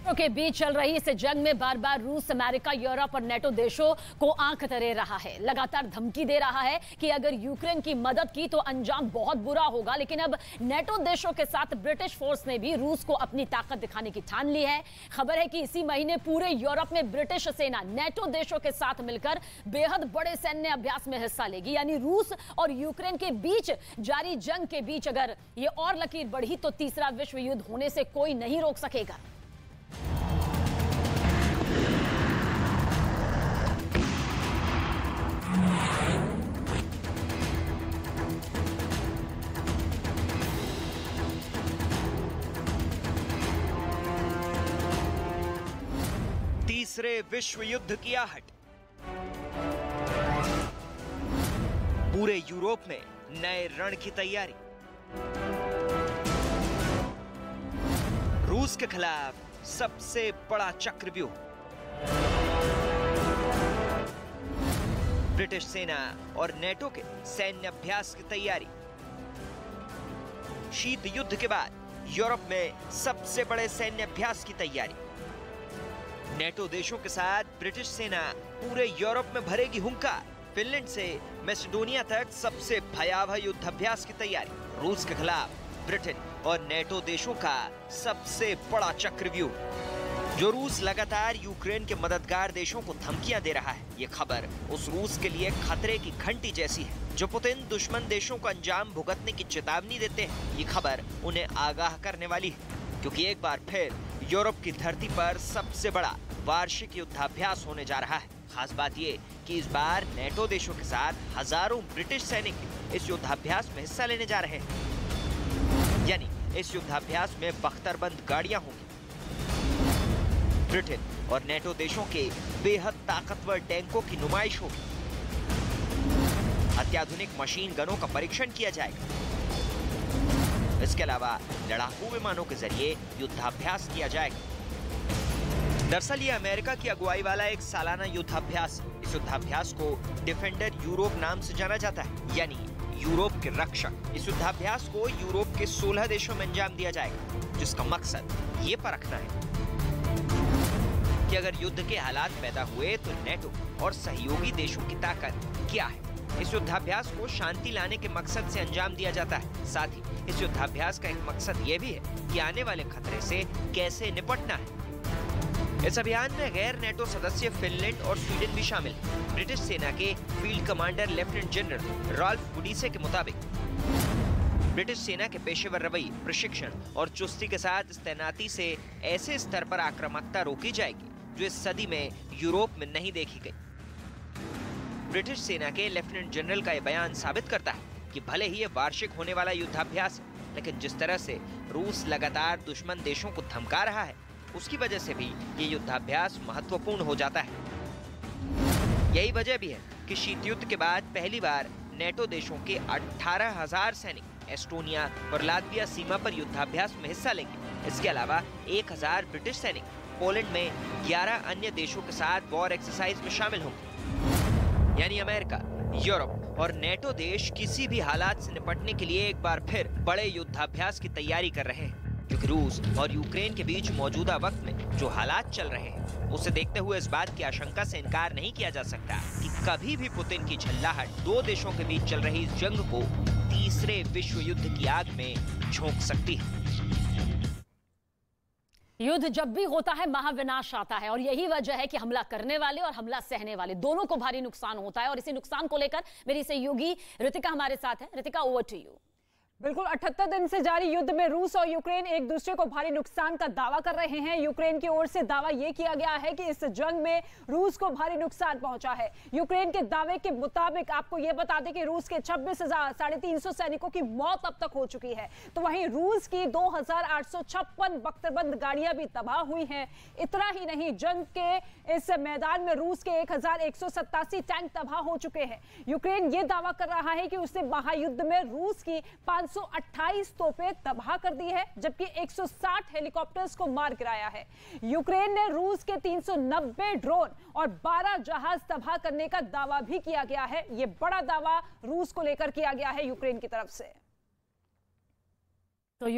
के बीच चल रही इस जंग में बार बार रूस, अमेरिका, यूरोप और नेटो देशों को आंख तरे रहा है। लगातार धमकी दे रहा है कि अगर यूक्रेन की मदद की तो अंजाम बहुत बुरा होगा। लेकिन अब नेटो देशों के साथ ब्रिटिश फोर्स ने भी रूस को अपनी ताकत दिखाने की ठान ली है। खबर है कि इसी महीने पूरे यूरोप में ब्रिटिश सेना नेटो देशों के साथ मिलकर बेहद बड़े सैन्य अभ्यास में हिस्सा लेगी। यानी रूस और यूक्रेन के बीच जारी जंग के बीच अगर ये और लकीर बढ़ी तो तीसरा विश्व युद्ध होने से कोई नहीं रोक सकेगा। तीसरे विश्व युद्ध की आहट। पूरे यूरोप में नए रण की तैयारी। रूस के खिलाफ सबसे बड़ा चक्रव्यूह। ब्रिटिश सेना और नेटो के सैन्य अभ्यास की तैयारी। शीत युद्ध के बाद यूरोप में सबसे बड़े सैन्य अभ्यास की तैयारी। नेटो देशों के साथ ब्रिटिश सेना पूरे यूरोप में भरेगी हुंकार। फिनलैंड से मैसेडोनिया तक सबसे भयावह युद्धाभ्यास की तैयारी। रूस के खिलाफ ब्रिटेन और नेटो देशों का सबसे बड़ा चक्रव्यूह। जो रूस लगातार यूक्रेन के मददगार देशों को धमकियां दे रहा है, ये खबर उस रूस के लिए खतरे की घंटी जैसी है जो पुतिन दुश्मन देशों को अंजाम भुगतने की चेतावनी देते हैं। ये खबर उन्हें आगाह करने वाली है, क्योंकि एक बार फिर यूरोप की धरती पर सबसे बड़ा वार्षिक युद्धाभ्यास होने जा रहा है। खास बात ये कि इस बार नेटो देशों के साथ हजारों ब्रिटिश सैनिक इस युद्धाभ्यास में हिस्सा लेने जा रहे हैं। यानी इस युद्धाभ्यास में बख्तरबंद गाड़ियां होंगी। ब्रिटेन और नेटो देशों के बेहद ताकतवर टैंकों की नुमाइश होगी। अत्याधुनिक मशीन गनों का परीक्षण किया जाएगा। इसके अलावा लड़ाकू विमानों के जरिए युद्धाभ्यास किया जाएगा। दरअसल ये अमेरिका की अगुवाई वाला एक सालाना युद्धाभ्यास है। इस युद्धाभ्यास को डिफेंडर यूरोप नाम से जाना जाता है, यानी यूरोप के रक्षक। इस युद्धाभ्यास को यूरोप के 16 देशों में अंजाम दिया जाएगा, जिसका मकसद ये परखना है कि अगर युद्ध के हालात पैदा हुए तो नेटो और सहयोगी देशों की ताकत क्या है। इस युद्धाभ्यास को शांति लाने के मकसद से अंजाम दिया जाता है। साथ ही इस युद्धाभ्यास का एक मकसद ये भी है कि आने वाले खतरे से कैसे निपटना है। इस अभियान में गैर नेटो सदस्य फिनलैंड और स्वीडन भी शामिल हैं। ब्रिटिश सेना के field commander lieutenant general Rolf वुडीसे के मुताबिक ब्रिटिश सेना के पेशेवर रवैये, प्रशिक्षण और चुस्ती के साथ इस तैनाती से ऐसे स्तर पर आक्रामकता रोकी जाएगी जो इस सदी में यूरोप में नहीं देखी गई। ब्रिटिश सेना के लेफ्टिनेंट जनरल का यह बयान साबित करता है कि भले ही ये वार्षिक होने वाला युद्धाभ्यास है, लेकिन जिस तरह से रूस लगातार दुश्मन देशों को धमका रहा है, उसकी वजह से भी ये युद्धाभ्यास महत्वपूर्ण हो जाता है। यही वजह भी है कि शीत युद्ध के बाद पहली बार नेटो देशों के 18,000 सैनिक एस्टोनिया और लातविया सीमा पर युद्धाभ्यास में हिस्सा लेंगे। इसके अलावा 1,000 ब्रिटिश सैनिक पोलैंड में 11 अन्य देशों के साथ वॉर एक्सरसाइज में शामिल होंगे। यानी अमेरिका, यूरोप और नेटो देश किसी भी हालात से निपटने के लिए एक बार फिर बड़े युद्धाभ्यास की तैयारी कर रहे हैं, क्योंकि रूस और यूक्रेन के बीच मौजूदा वक्त में जो हालात चल रहे हैं, उसे देखते हुए इस बात की आशंका से इनकार नहीं किया जा सकता कि कभी भी पुतिन की झल्लाहट दो देशों के बीच चल रही इस जंग को तीसरे विश्व युद्ध की आग में झोंक सकती है। युद्ध जब भी होता है महाविनाश आता है, और यही वजह है कि हमला करने वाले और हमला सहने वाले दोनों को भारी नुकसान होता है। और इसी नुकसान को लेकर मेरी सहयोगी रितिका हमारे साथ है। Ritika, over to you. बिल्कुल, 78 दिन से जारी युद्ध में रूस और यूक्रेन एक दूसरे को भारी नुकसान का दावा कर रहे हैं। यूक्रेन की ओर से दावा यह किया गया है कि इस जंग में रूस को भारी नुकसान पहुंचा है। यूक्रेन के दावे के मुताबिक आपको यह बता दें कि रूस के 26,350 सैनिकों की मौत अब तक हो चुकी है, तो वहीं रूस की 2,856 बख्तरबंद गाड़ियां भी तबाह हुई हैं। इतना ही नहीं, जंग के इस मैदान में रूस के 1,187 टैंक तबाह हो चुके हैं। यूक्रेन ये दावा कर रहा है कि उसने महायुद्ध में रूस की 528 तोपें तबाह कर दी है, जबकि 160 हेलीकॉप्टर्स को मार गिराया है। यूक्रेन ने रूस के 390 ड्रोन और 12 जहाज तबाह करने का दावा भी किया गया है। यह बड़ा दावा रूस को लेकर किया गया है यूक्रेन की तरफ से। तो